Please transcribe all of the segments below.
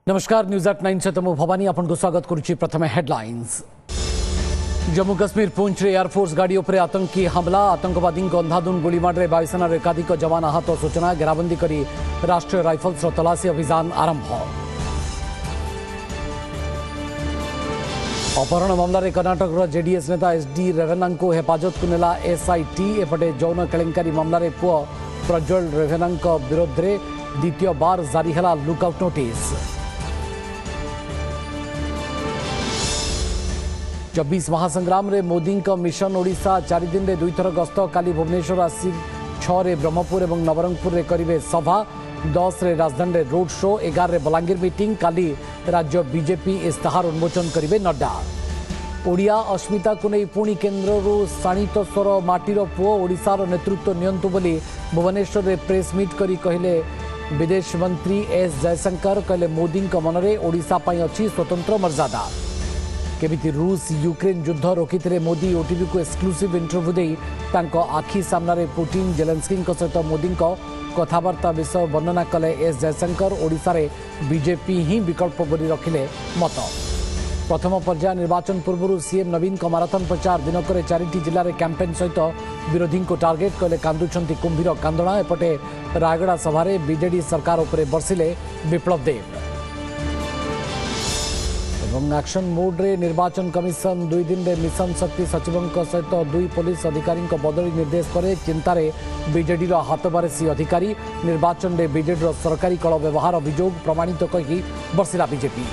नमस्कार news at 9 से मु भवानी आपन को स्वागत करुच्ची। प्रथम हेडलाइंस। जम्मू काश्मीर पुंछ रे एयरफोर्स गाड़ी उपरे आतंकी हमला, आतंकवादी अंधाधुन गोलीमाड़ रे वायुसेना एकाधिक जवान आहत सूचना, घेराबंदी करी राष्ट्रीय राइफल्स तलाशी अभियान आरंभ। अपहरण मामलें कर्नाटक जेडीएस नेता एसडी रेवेन्ना को हेफाजत को नेला एसआईटी। एपटे यौन केलेंकारी मामलें पुओ प्रज्वल रेवेन्ना विरोध में द्वितीय बार जारी है लुकआउट नोटिस। 24 महासंग्राम रे मोदी का मिशन ओडिशा 4 दिन रे 2 थर गस्त। काली भुवनेश्वर आसी 6 रे ब्रह्मपुर और नवरंगपुर रे करिवे सभा, 10 रे राजधानी रे रोड शो, 11 रे बलांगीर मीटिंग। काली राज्य बीजेपी इस्ताहार उन्मोचन करिवे नड्डा। ओडिया अस्मिता को नहीं पुणी केन्द्ररू शाणित स्वर माटीर पुओ ओडिशार नेतृत्व नियंतु बोली भुवनेश्वर रे प्रेस मीट करी कहले विदेश मंत्री एस जयशंकर। कहले मोदी मनरे ओडिशा पई अछि स्वतंत्र मर्यादा। केमिति रूस यूक्रेन युद्ध रोकी मोदी ओटीवी को एक्सक्लूसिव इंटरव्यू दे आखि सामने पुतिन जेलेंस्की सहित मोदी कथबार्ता विषय वर्णना कले एस जयशंकर। ओडिशा रे बीजेपी ही विकल्प बोली रखिले मत। प्रथम पर्याय निर्वाचन पूर्व सीएम नवीन का माराथन प्रचार दिनक 4टी जिले में कैंपेन सहित विरोधी को टार्गेट कले कांदुछंती कुंभीर कांदणा। एपटे रायगड़ा सभा बीजेडी सरकार उपरे बर्षिले विप्लव देव। एक्शन मोड रे निर्वाचन कमिशन 2 दिन में मिशन शक्ति सचिवों सहित 2 पुलिस अधिकारी बदली निर्देश पर चिंतार बीजेडी हाथबारेसी अधिकारी। निर्वाचन में बीजेडी सरकारी कल व्यवहार अभियोग प्रमाणित कही बर्षिला बीजेपी।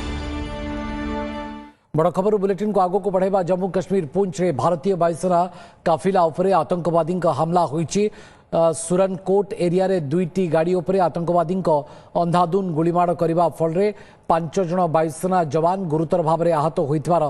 बड़ खबर बुलेटिन को आगो को बढ़ाइबा। जम्मू काश्मीर पुंछ रे भारतीय वायुसेना काफिला उपरे आतंकवादी हमला होईची। सुरनकोट एरिया रे 2टी गाड़ी उपरे आतंकवादी अंधाधुन गोलीमाड़ करने फल 5 जन वायुसेना जवान गुरुतर भाव में आहत होइथिबार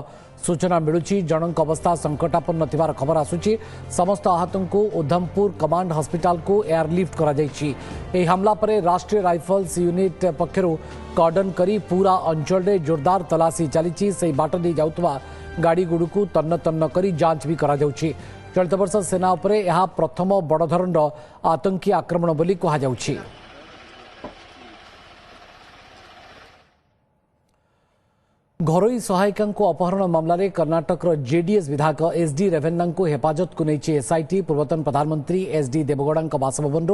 सूचना मिलुची। जनक अवस्था संकटापन्न थिबार खबर आसुची। समस्त आहतों को उधमपुर कमांड हॉस्पिटल को एयरलिफ्ट करा जायछि। एही हमला पर राष्ट्रीय राइफल्स यूनिट पक्षरु कॉर्डन करी पूरा अंचल रे जोरदार तलाशी चलीची। से बाट दे जाउतबा गाड़ी गुड़ को तन्न तन्न करी जांच भी करा जाउछि। चलित वर्ष सेना उपरे यह प्रथम बड़ धरणर आतंकी आक्रमण बोली कहा जाउछि। घरोई सहायिका अपहरण मामलें कर्नाटक जेडीएस विधायक एसडी रेवेन्ना को हेफाजत को नहीं एसआईटी। पूर्वतन प्रधानमंत्री एसडी देवगौड़ा बासभवन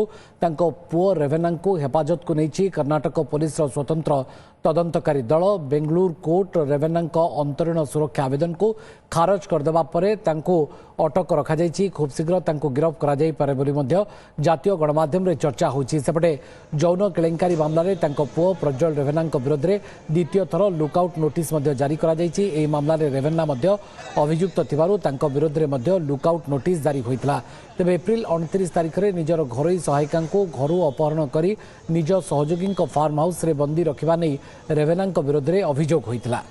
पुओ रेवेन्ना को हेफाजत को नहीं कर्नाटक पुलिस स्वतंत्र तदंतकारी दल। बेंगलुरु कोर्ट रेवेन्ना अंतरीण सुरक्षा आवेदन को खारज करदेवा अटक रखा जायछि। खूब शीघ्र गिरफ करा जाय पारे बोली मध्य जातीय गणमाध्यम रे चर्चा होछि। सेपटे यौन केलेंकारी मामलें पुओ प्रज्वल रेवेन्ना विरोध में द्वितीय थर लुकआउट नोटिस जारी करा जायछि। एही मामलारे रेवेन्ना अभियुक्त थिबारु तांको विरोध में लुकआउट नोटिस जारी होइतला। तेबे एप्रिल 29 तारिख में निजर घरोई सहायिका को घरु अपहरण करी निज सहयोगी फार्म हाउस रे बंदी रखिबा नै रेवेन्ना विरोध में अभियोग होइतला।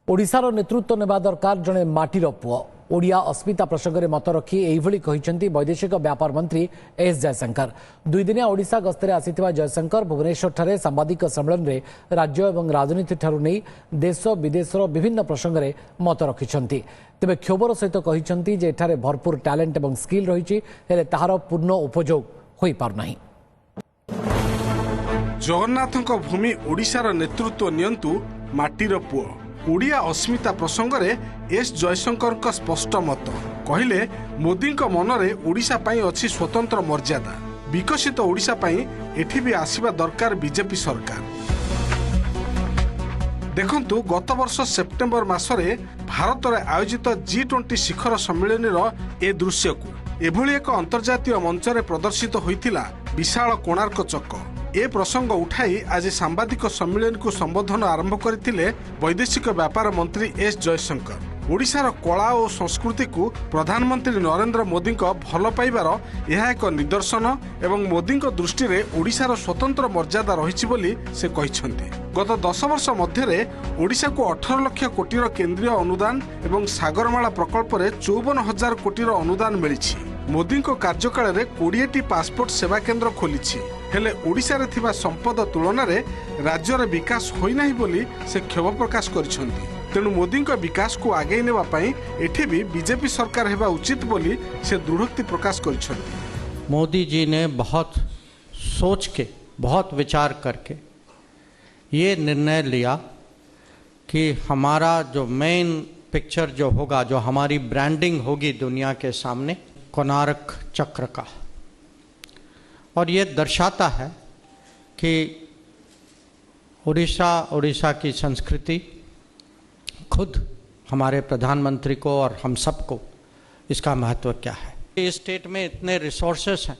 ओडिशार नेतृत्व नेबा दरकार जणे माटीर पुओ। ओडिया अस्मिता प्रसंग में मत रखी एभली कहिसेंती वैदेशिक व्यापार मंत्री एस जयशंकर। 2 दिनिया ओडिशा गस्ତରେ आसिथिबा जयशंकर भुवनेश्वर ठारे सांबादिक सम्मेलन में राज्य एवं राजनीति ठारू नहीं देश विदेशर विभिन्न प्रसंग में मत रखिछंती। तेबे क्षोभर सहित कहिसेंती जे एठारे भरपूर टैलेंट एवं स्किल रहिछि, हेले ताहार पूर्ण उपयोग होई पार नाही। जगन्नाथଙ୍କ भूमि ओडिशार नेतृत्व नियंतु माटीर पुओ। ओडिया अस्मिता प्रसंग में एस जयशंकर का स्पष्ट मत कहले मोदी मनरे ओडिशा पाई अछि स्वतंत्र मर्यादा। विकसित ओडिशा पाई एठी भी आसीबा दरकार बीजेपी सरकार। देखंतु गत वर्ष सेप्टेम्बर मासरे भारत में आयोजित G20 शिखर सम्मेलन ए दृश्य को एभली एक अंतर्जातीय मंच रे प्रदर्शित होइतिला विशाल कोणार्क चक्र। ए प्रसंग उठाई आज सांबादिक सम्मेलन को संबोधन आरंभ करथिले वैदेशिक व्यापार मंत्री एस जयशंकर। ओडिशार कला और संस्कृति को प्रधानमंत्री नरेंद्र मोदी भल पाइबार यह एक निदर्शन एवं मोदी दृष्टि में ओडिशार स्वतंत्र मर्यादा रही बोली से कहिसेंती। गत 10 वर्ष मध्य ओडिशा को 18 लाख कोटीर केंद्रीय अनुदान एवं सागरमाला प्रकल्प में 54,000 कोटीर अनुदान मिली। मोदी कार्यकाल में 20टी पासपोर्ट सेवा केन्द्र खोली। हेले ओडिशा रे थिबा संपद तुलन में राज्यर विकास होई नाही बोली से क्षोभ प्रकाश करिसेंती। तेणु मोदी विकास को आगे नेबा पई एठी भी बीजेपी सरकार हेबा उचित बोली से दृढ़ोक्ति प्रकाश करिसेंती। मोदी जी ने बहुत सोच के, बहुत विचार करके ये निर्णय लिया कि हमारा जो मेन पिक्चर जो होगा, जो हमारी ब्रांडिंग होगी दुनिया के सामने, कोणार्क चक्र का। और ये दर्शाता है कि उड़ीसा की संस्कृति खुद हमारे प्रधानमंत्री को और हम सबको इसका महत्व क्या है। इस स्टेट में इतने रिसोर्सेस हैं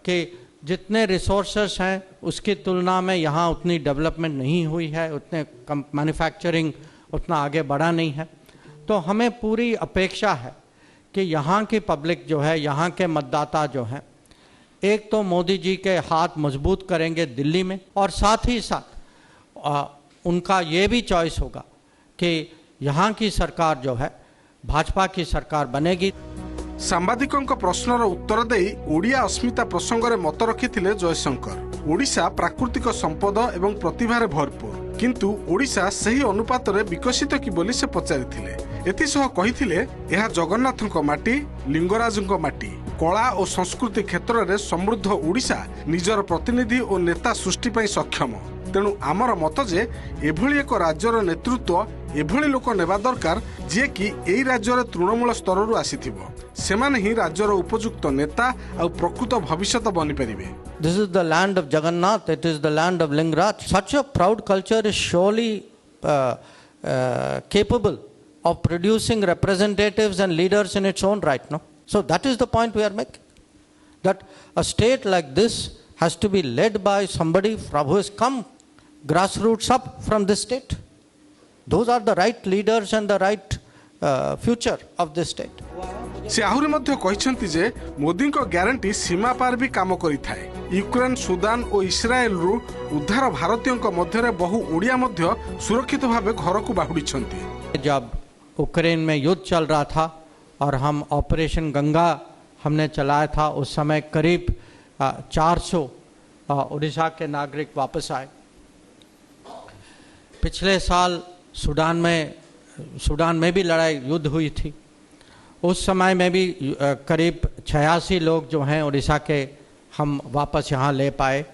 कि जितने रिसोर्सेस हैं उसकी तुलना में यहाँ उतनी डेवलपमेंट नहीं हुई है, उतने मैन्युफैक्चरिंग उतना आगे बढ़ा नहीं है। तो हमें पूरी अपेक्षा है कि यहाँ की पब्लिक जो है, यहाँ के मतदाता जो हैं, एक तो मोदी जी के हाथ मजबूत करेंगे दिल्ली में, और साथ ही साथ उनका ये भी चॉइस होगा कि यहाँ की सरकार जो है भाजपा की सरकार बनेगी। सांबादिकों प्रश्नर उत्तर देई ओडिया अस्मिता प्रसंग में मत रखिथिले जयशंकर। ओडिशा प्राकृतिक संपद एवं प्रतिभारे भरपूर, किंतु ओडिशा सही अनुपात रे विकसित कि बोली से पचारिथिले। एतिसह कहिथिले यह जगन्नाथक माटी, लिंगराजक माटी। कला और संस्कृति क्षेत्र में समृद्ध ओडिशा निजर प्रतिनिधि और नेता सृष्टि पई सक्षम। तेणु आमर मत जे एभली एक राज्यर नेतृत्व एभली लोक नेबा दरकार जे कि एई राज्यर तृणमूल स्तर आसीथिबो। सेमाने ही राज्यर उपयुक्त नेता और प्रकृत भविष्यत बनी परिबे। This is the land of Jagannath, it is the land of Lingaraj. Such a proud culture is surely capable of producing representatives and leaders in its own right, no? So that is the point we are making. That a state like this has to be led by somebody who has come grassroots up from this state. Those are the right leaders and the right future of this state. से आहुरी मध्य कहिसंती जे मोदी को guarantee सीमा पार भी काम करिथाए। Ukraine, Sudan और इस्राएल रु उद्धार भारतीयों को मध्य रे बहु ओडिया मध्य सुरक्षित भावे घर को बाहुड़ीछंती। जब यूक्रेन में युद्ध चल रहा था और हम ऑपरेशन गंगा हमने चलाया था, उस समय करीब 400 उड़ीसा के नागरिक वापस आए। पिछले साल सूडान में भी लड़ाई युद्ध हुई थी, उस समय में भी करीब 86 लोग जो हैं उड़ीसा के हम वापस यहाँ ले पाए।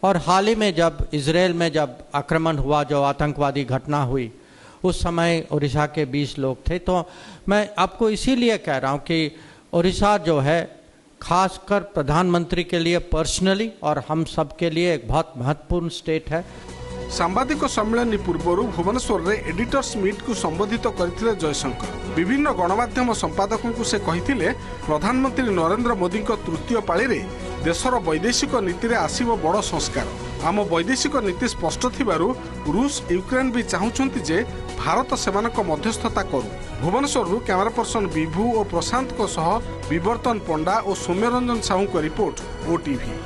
और हाल ही में जब इजराइल में जब आक्रमण हुआ, जो आतंकवादी घटना हुई, उस समय उड़ीसा के 20 लोग थे। तो मैं आपको इसीलिए कह रहा हूँ कि उड़ीसा जो है खासकर प्रधानमंत्री के लिए पर्सनली और हम सब के लिए एक बहुत महत्वपूर्ण स्टेट है। सांबादिक सम्मेलन पूर्व भुवनेश्वर रे एडिटर्स मीट को संबोधित करथिले जयशंकर। विभिन्न गणमाध्यम संपादकों को से कहिथिले प्रधानमंत्री नरेंद्र मोदी को तृतीय पाली रे देशर वैदेशिक नीति रे आसीबो बड़ संस्कार। आम वैदेशिक नीति स्पष्ट थिबारु रूस यूक्रेन भी चाहुछंती जे भारत सेमानक मध्यस्थता करू। भुवनेश्वर कैमरा पर्सन विभू और प्रशांत को सह विवर्तन पंडा और सौम्यरंजन साहू को रिपोर्ट ओटीवी।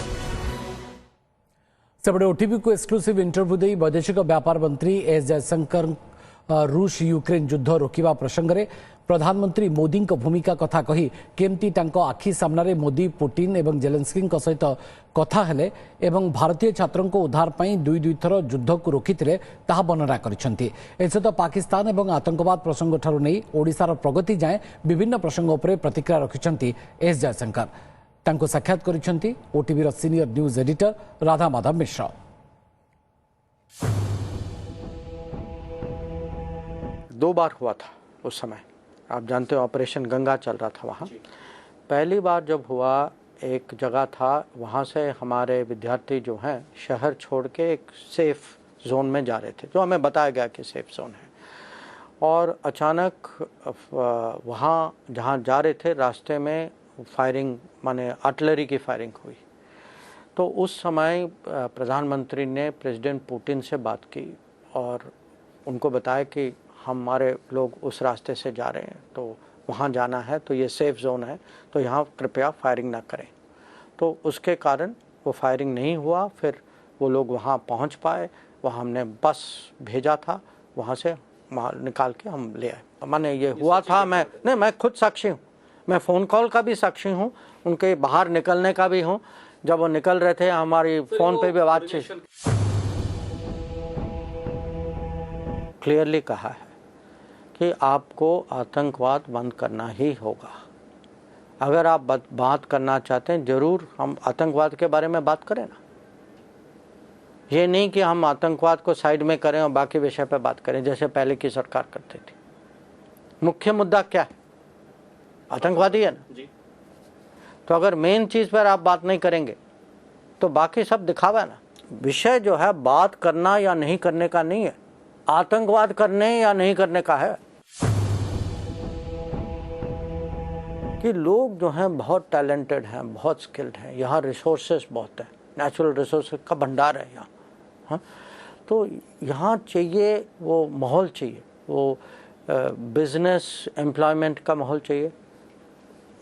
सेपटे ओटीवी को एक्सक्लूसिव इंटरव्यू दे वैदेशिक व्यापार मंत्री एस जयशंकर रूस यूक्रेन युद्ध रोकवा प्रसंग में प्रधानमंत्री मोदी भूमिका कथा कही केमती आखि सामने मोदी पुटिन एवं जेलेंस्की सहित कथा हेले एवं भारतीय छात्रों को उद्धार पर दुई थर युद्ध को रोकिथिले ताहा वर्णना करिसेंती। एसहित पाकिस्तान एवं आतंकवाद प्रसंग ठारू नहीं ओडिशार प्रगति जाए विभिन्न प्रसंग उपरे प्रतिक्रिया रखिसेंती एस जयशंकर। तांको साक्षात करिसेंती OTV senior news editor Radha Madhav Mishra. दो बार हुआ था उस समय, आप जानते हो ऑपरेशन गंगा चल रहा था वहाँ। पहली बार जब हुआ, एक जगह था, वहाँ से हमारे विद्यार्थी जो हैं शहर छोड़ के एक सेफ जोन में जा रहे थे, जो हमें बताया गया कि सेफ जोन है। और अचानक वहाँ जहाँ जा रहे थे रास्ते में फायरिंग, माने आर्टिलरी की फायरिंग हुई। तो उस समय प्रधानमंत्री ने प्रेसिडेंट पुतिन से बात की और उनको बताया कि हमारे लोग उस रास्ते से जा रहे हैं, तो वहाँ जाना है, तो ये सेफ जोन है, तो यहाँ कृपया फायरिंग ना करें। तो उसके कारण वो फायरिंग नहीं हुआ। फिर वो लोग वहाँ पहुँच पाए, वहाँ हमने बस भेजा था, वहाँ से निकाल के हम ले आए। माने ये हुआ था, मैं खुद साक्षी हूँ, मैं फ़ोन कॉल का भी साक्षी हूँ, उनके बाहर निकलने का भी हूँ। जब वो निकल रहे थे हमारी फ़ोन पे भी बातचीत क्लियरली कहा है कि आपको आतंकवाद बंद करना ही होगा। अगर आप बात करना चाहते हैं जरूर हम आतंकवाद के बारे में बात करें ना। ये नहीं कि हम आतंकवाद को साइड में करें और बाकी विषय पे बात करें जैसे पहले की सरकार करती थी। मुख्य मुद्दा क्या है? आतंकवादी है ना जी। तो अगर मेन चीज पर आप बात नहीं करेंगे तो बाकी सब दिखावा है ना। विषय जो है बात करना या नहीं करने का नहीं है, आतंकवाद करने या नहीं करने का है। कि लोग जो हैं बहुत टैलेंटेड हैं, बहुत स्किल्ड हैं, यहाँ रिसोर्सेस बहुत है, नेचुरल रिसोर्सेस का भंडार है यहाँ। हाँ, तो यहाँ चाहिए वो माहौल चाहिए, वो बिजनेस एम्प्लॉयमेंट का माहौल चाहिए,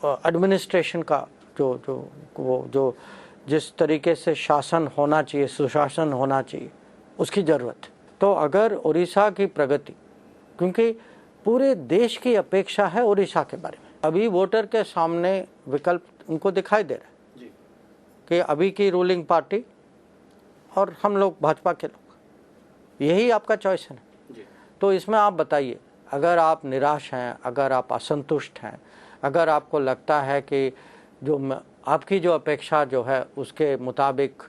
एडमिनिस्ट्रेशन का जो जिस तरीके से शासन होना चाहिए, सुशासन होना चाहिए, उसकी ज़रूरत है। तो अगर उड़ीसा की प्रगति, क्योंकि पूरे देश की अपेक्षा है उड़ीसा के बारे में, अभी वोटर के सामने विकल्प उनको दिखाई दे रहा है कि अभी की रूलिंग पार्टी और हम लोग भाजपा के लोग, यही आपका चॉइस है ना। तो इसमें आप बताइए, अगर आप निराश हैं, अगर आप असंतुष्ट हैं, अगर आपको लगता है कि जो आपकी जो अपेक्षा जो है उसके मुताबिक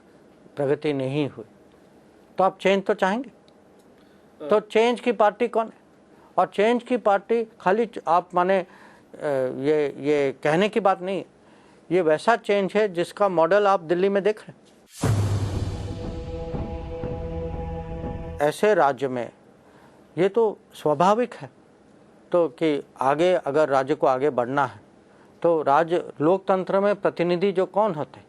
प्रगति नहीं हुई, तो आप चेंज तो चाहेंगे। तो चेंज की पार्टी कौन है? और चेंज की पार्टी खाली आप माने ये कहने की बात नहीं है, ये वैसा चेंज है जिसका मॉडल आप दिल्ली में देख रहे हैं। ऐसे राज्य में ये तो स्वाभाविक है तो कि आगे अगर राज्य को आगे बढ़ना है तो राज्य लोकतंत्र में प्रतिनिधि जो कौन होते,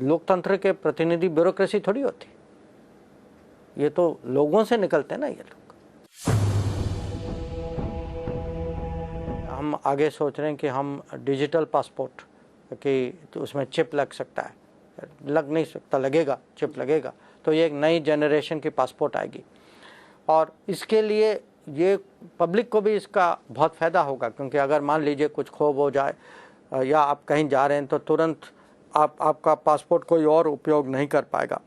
लोकतंत्र के प्रतिनिधि ब्यूरोक्रेसी थोड़ी होती, ये तो लोगों से निकलते हैं ना। ये लोग हम आगे सोच रहे हैं कि हम डिजिटल पासपोर्ट कि तो उसमें चिप लग सकता है, लग नहीं सकता, लगेगा, चिप लगेगा, तो ये एक नई जनरेशन की पासपोर्ट आएगी। और इसके लिए ये पब्लिक को भी इसका बहुत फ़ायदा होगा, क्योंकि अगर मान लीजिए कुछ खो हो जाए या आप कहीं जा रहे हैं तो तुरंत आपका पासपोर्ट कोई और उपयोग नहीं कर पाएगा।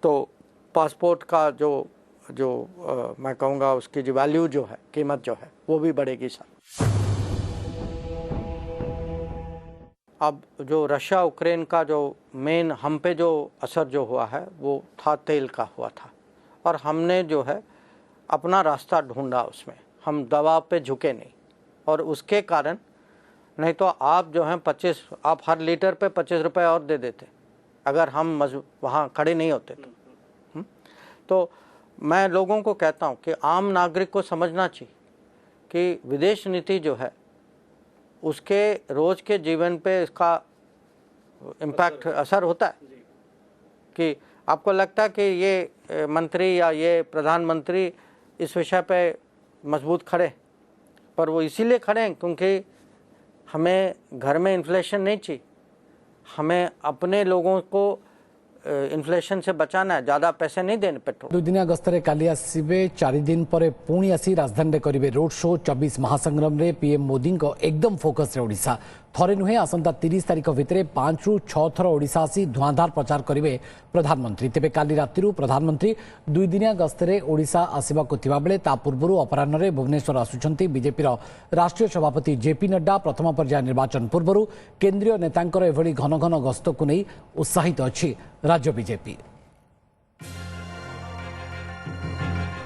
तो पासपोर्ट का जो मैं कहूँगा उसकी जो वैल्यू जो है, कीमत जो है, वो भी बढ़ेगी सर। अब जो रशिया यूक्रेन का जो मेन हम पे जो असर जो हुआ है वो था तेल का हुआ था, और हमने जो है अपना रास्ता ढूंढा, उसमें हम दबाव पे झुके नहीं, और उसके कारण नहीं तो आप जो हैं आप हर लीटर पे 25 रुपये और दे देते अगर हम वहाँ खड़े नहीं होते तो मैं लोगों को कहता हूँ कि आम नागरिक को समझना चाहिए कि विदेश नीति जो है उसके रोज़ के जीवन पे इसका इम्पैक्ट असर होता है। कि आपको लगता है कि ये मंत्री या ये प्रधानमंत्री इस विषय पे मजबूत खड़े, पर वो इसीलिए खड़े हैं क्योंकि हमें घर में इन्फ्लेशन नहीं चाहिए, हमें अपने लोगों को इन्फ्लेशन से बचाना है, ज़्यादा पैसे नहीं देने पेट्रोल। दुदिनिया गस्तरे काली आसिबे 4 दिन पर पुणी आसी राजधानी में करेंगे रोड शो। 24 महासंग्राम रे पीएम मोदी को एकदम फोकस रे ओडिशा थरे नुहे आसंता 30 तारिख भितर 5 ରୁ 6 थर ओडिशा आसी धुआंधार प्रचार करेंगे प्रधानमंत्री। तेबे काली रातिरु प्रधानमंत्री 2 दिनिया गस्तरे ओडिशा आसिबाकु थिबा बेले ता पूर्वरु अपराह्न रे भुवनेश्वर आसुछंती बीजेपी राष्ट्रीय सभापति जेपी नड्डा। प्रथम पर्याय निर्वाचन पूर्वरु केंद्रीय नेतांकर एभली घन घन गस्त को नहीं उत्साहित अछि राज्य बीजेपी।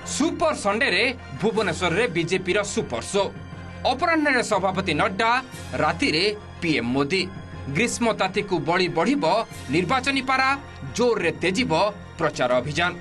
सुपर संडे रे भुवनेश्वर रे बीजेपी रो सुपर शो। अपराह्न रे सभापति नड्डा, राति रे पीएम मोदी। ग्रीष्म ताती को बड़ी बढ़िबो निर्वाचनी पारा, जोर रे तेजिबो प्रचार अभियान।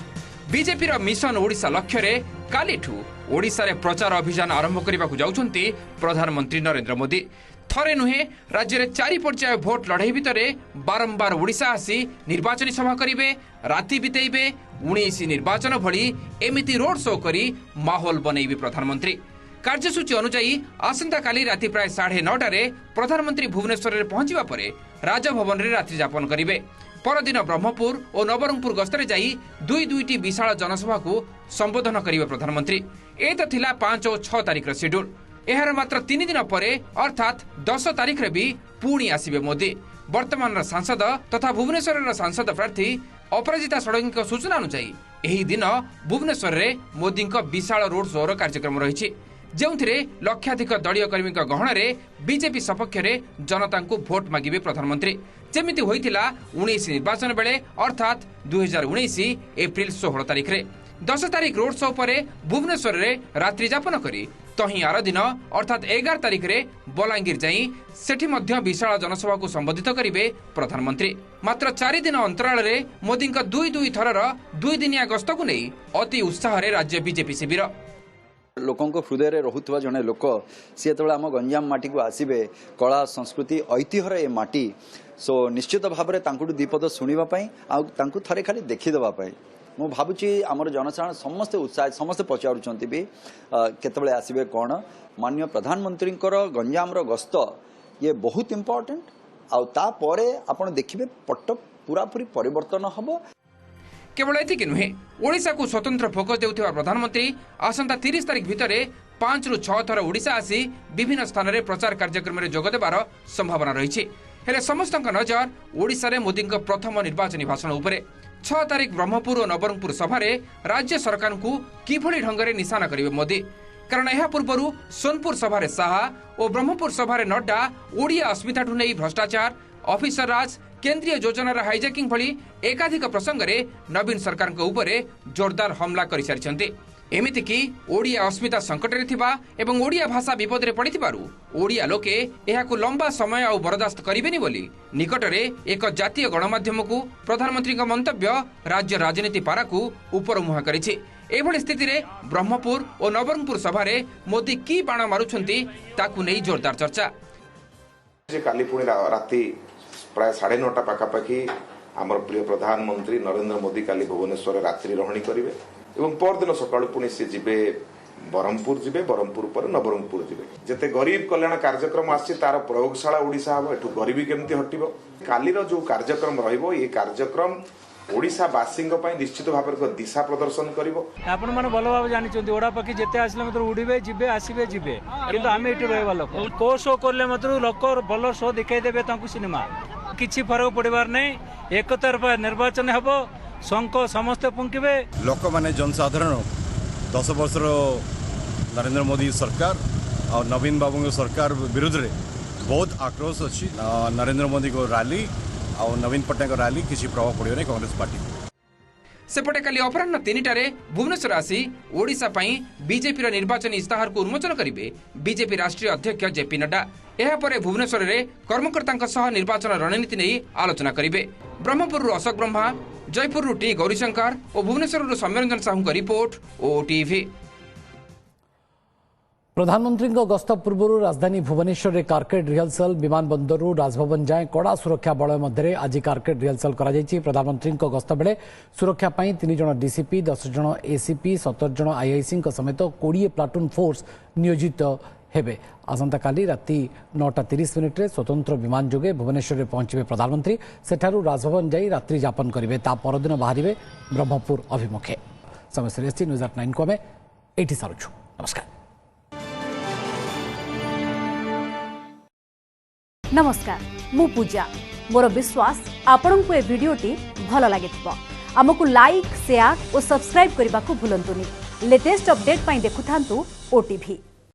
बीजेपी रो मिशन ओडिशा लक्ष्य रे कालीठू ओडिशा रे प्रचार अभियान आरंभ करबा को जाउछंती प्रधानमंत्री नरेंद्र मोदी। थरे नुहे राज्य रे 4 पर्याय भोट लड़ाई भितरे बारंबार ओडिशा आसी निर्वाचनी सभा करिवे, राति बितेइबे। 19 निर्वाचन भली एमिति रोड शो करी माहौल बनैबे प्रधानमंत्री। कार्यसूची अनुसार आसंता काली राति प्राय 9:30 रे प्रधानमंत्री भुवनेश्वर रे पहुंचीबा परे राजभवन रे रात्रि यापन करिवे। परदिन ब्रह्मपुर और नवरंगपुर गस्तरे जाई दुईटी विशाल जनसभा को संबोधन करिवे प्रधानमंत्री। ए तो थिला 5 और 6 तारिख रो शेड्यूल। एहार मात्र 3 दिन परे अर्थात 10 तारिख रे भी पुणी आसीबे मोदी। वर्तमान सांसद तथा भुवनेश्वर सांसद प्रार्थी अपराजिता षडंगी सूचना अनुसार एही दिन भुवनेश्वर रे मोदी विशाल रोड शो कार्यक्रम रही। ଯେଉଁଥିରେ ଲକ୍ଷାଧିକ ଦଳୀୟ କର୍ମୀଙ୍କ ଗହଣରେ ବିଜେପି ସପକ୍ଷରେ जनता भोट मागिबे प्रधानमंत्री जेमिति होइतिला 19 निर्वाचन बेले अर्थात 2019 एप्रिल 16 तारिख रे 10 तारिख रोड शो पर भुवनेश्वर रे रात्रि यापन करी तही आर दिन अर्थात 11 तारिख रे बलांगीर जाई सेठी मध्य विशाल जनसभा को संबोधित करिवे प्रधानमंत्री। मात्र 4 दिन अंतराल रे मोदी दुई थरर 2 दिनिया गस्त को नहीं अति उत्साह रे राज्य बीजेपी शिविर लोकों हृदय में रोथुवा जड़े लोक सी जो आम गंजाम माटी को आसबे कला संस्कृति ऐतिह्यर ए माटी सो निश्चित भाव में दीपद शुणापी थे खाली देखीदेवाई मु भावुची आमर जनसाधारण समस्ते उत्साह समस्ते पचारुंट भी केतबले आसबे कौन माननीय प्रधानमंत्री गंजाम गस्त ये बहुत इम्पोर्टेंट आउे आप देखिए पट्ट पूरापूरी परिवर्तन हम केवल एतिक नुहे ओडिशा को स्वतंत्र फोकस देउथिबा प्रधानमंत्री आसंता 30 तारिख भितरे 5 रु 6 थर ओडिशा आसी विभिन्न स्थान रे प्रचार कार्यक्रम रे जोग देबार संभावना रही हेले समस्त नजर ओडिशा रे मोदी प्रथम निर्वाचनी भाषण उपरे 6 तारिख ब्रह्मपुर और नवरंगपुर सभा राज्य सरकार को किभली ढंग रे निशाना करिवे मोदी कारण यह पूर्व सोनपुर सभा साहा और ब्रह्मपुर सभा नड्डा ओडिया अस्मिता ठू नहीं भ्रष्टाचार ऑफिसर राज केंद्रीय योजनार हाइजैकिंग भली एकाधिक प्रसंग में नवीन सरकार उपरे जोरदार हमला कर सारी एमिति कि ओडिया अस्मिता संकट रे थिबा एवं ओडिया भाषा विपद रे पड़िथिबारु ओडिया लोके एहाकु लंबा समय आउ बर्दाश्त करिबेनी बोली निकट रे एक जातीय गणमाध्यम को प्रधानमंत्री का मंतव्य राज्य राजनीति पाराकु ऊपर मुहा करिछि। एभली स्थिति रे ब्रह्मपुर और नवरंगपुर सभा रे मोदी की बाण मारुछंती ताकु नै जोरदार चर्चा काली पुणी राति प्राय 9:30 पाखापाखि आमर प्रिय प्रधानमंत्री नरेंद्र मोदी काली भुवनेश्वर रात्रि रहणी करेंगे और परदिन सकाळु पुणी से जीवे बरहमपुर जीवे बरहमपुर पर नवरंगपुर जीवे जेते गरीब कल्याण कार्यक्रम आसी तार प्रयोगशाला ओडिशा हम एठू गरीबी केमती हटिबो कालीर जो कार्यक्रम रहिबो ये कार्यक्रम ओडिशावासी निश्चित भाव दिशा प्रदर्शन करिवो आपण माने भल भाव जानिचंती ओडा पक्षी जेते आसले मतलब उड़ीबे जीवे आसीबे जीवे किंतु आमे एठी रहबा लोक को शो करले मतलब लोक भल शो दिखाई देबे तांकु सिनेमा किछि फरक पड़िबार नै एक तरफा निर्वाचन हेबो शंख समस्त फुंकिबे लोक माने जनसाधारण 10 वर्ष नरेंद्र मोदी सरकार और नवीन बाबू सरकार विरुद्ध रे बहुत आक्रोश अच्छी नरेंद्र मोदी को रैली और नवीन पट्टनायक रैली किसी प्रभाव पड़ो नहीं कांग्रेस पार्टी सेपटे काली अपराह्न 3टारे भुवनेश्वर आसी ओडिशा पई बीजेपी निर्वाचन इस्ताहार को उन्मोचन करिवे बीजेपी राष्ट्रीय अध्यक्ष जेपी नड्डा एहा परे भुवनेश्वर रे कर्मकर्तांक सह निर्वाचन रणनीति नहीं आलोचना करिवे। ब्रह्मपुर अशोक ब्रह्मा जयपुर टी गौरीशंकर और भुवनेश्वर सौम्यरंजन साहू का रिपोर्ट ओटीवी। प्रधानमंत्री गस्त पूर्व राजधानी भुवनेश्वर में कारकेड रिहर्सल विमान बंदर राजभवन जाए कड़ा सुरक्षा बलय मध्य आज कारकेड रिहर्सल प्रधानमंत्री गस्त बेले सुरक्षा 3 जन डीसीपी 10 जन एसीपी 17 जन आईआईसी समेत 20 प्लाटून फोर्स नियोजित हेबे। आसंता काली राति 9:30 रे स्वतंत्र विमान जोगे भुवनेश्वर में पहुंचे प्रधानमंत्री सेठारु राजभवन जाई रात्रि यापन करेंगे ता परदिन बाहरिबे ब्रह्मपुर अभिमुखे। समय सीरीज न्यूज 9 को आम एठी सारुछु। नमस्कार। नमस्कार मु पूजा मोर विश्वास आपण को ए वीडियोटी भल लगे आमको लाइक शेयर और सब्सक्राइब करने को भूलंतुनि लेटेस्ट अपडेट पाई देखुथांतु ओटीवी।